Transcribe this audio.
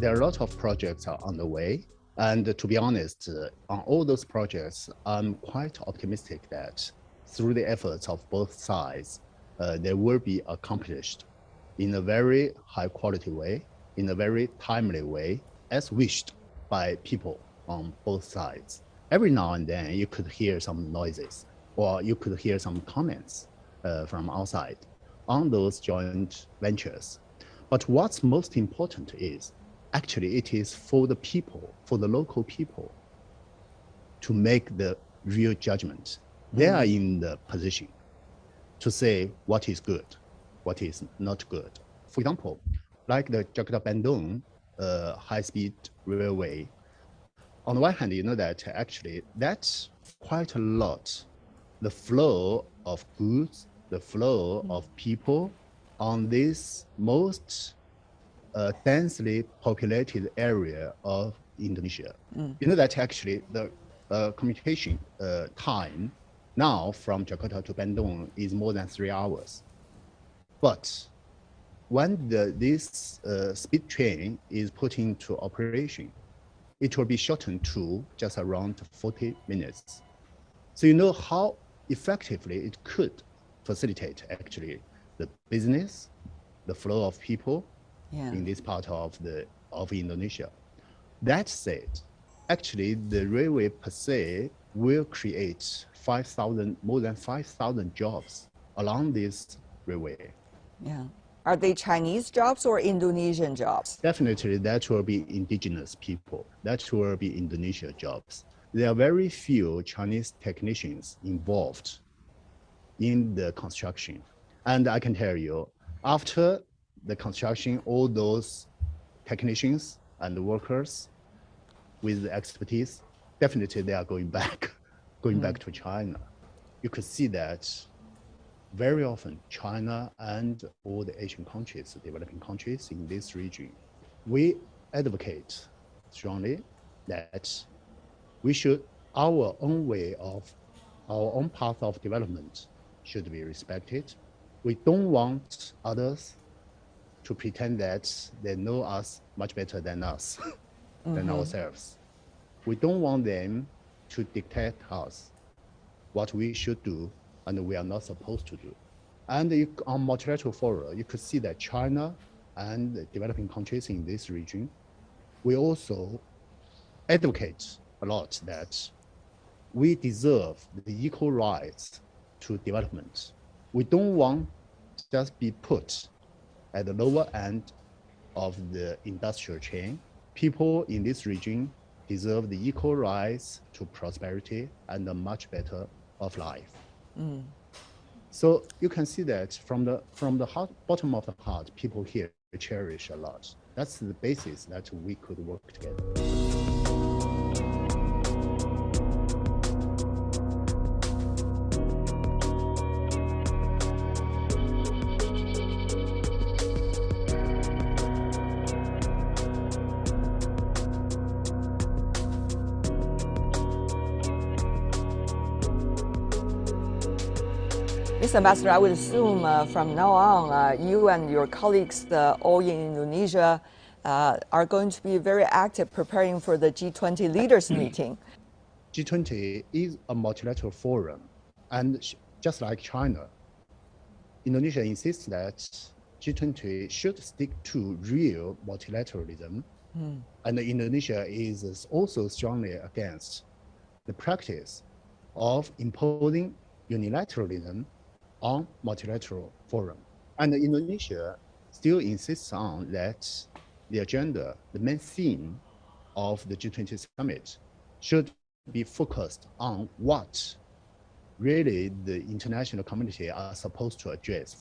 there are a lot of projects are on the way. And to be honest, on all those projects, I'm quite optimistic that through the efforts of both sides, they will be accomplished in a very high quality way, in a very timely way, as wished by people on both sides. Every now and then, you could hear some noises, or you could hear some comments from outside on those joint ventures. But what's most important is, actually, it is for the people, for the local people, to make the real judgment. They are in the position to say what is good, what is not good. For example, like the Jakarta-Bandung High-Speed Railway, on the one hand, you know that actually that's quite a lot, the flow of goods, the flow of people on this most densely populated area of Indonesia. You know that actually the communication time now from Jakarta to Bandung is more than 3 hours. But when this speed train is put into operation, it will be shortened to just around 40 minutes. So you know how effectively it could facilitate actually the business, the flow of people in this part of Indonesia. That said, actually the railway per se will create more than 5,000 jobs along this railway. Yeah. Are they Chinese jobs or Indonesian jobs? Definitely, that will be indigenous people. That will be Indonesia jobs. There are very few Chinese technicians involved in the construction. And I can tell you, after the construction, all those technicians and workers with the expertise, definitely they are going back to China. You could see that very often China and all the Asian countries, developing countries in this region, we advocate strongly that our own way of, our own path of development should be respected. We don't want others to pretend that they know us much better than us, than ourselves. We don't want them to dictate us what we should do and we are not supposed to do. And on multilateral fora, you could see that China and the developing countries in this region, we also advocate a lot that we deserve the equal rights to development. We don't want to just be put at the lower end of the industrial chain. People in this region deserve the equal rights to prosperity and a much better of life. So you can see that from the heart, bottom of the heart, people here cherish a lot. That's the basis that we could work together. Mr. Ambassador, I would assume from now on, you and your colleagues all in Indonesia are going to be very active preparing for the G20 leaders meeting. G20 is a multilateral forum, and just like China, Indonesia insists that G20 should stick to real multilateralism, and Indonesia is also strongly against the practice of imposing unilateralism on multilateral forum. And Indonesia still insists on that the agenda, the main theme of the G20 summit should be focused on what really the international community are supposed to address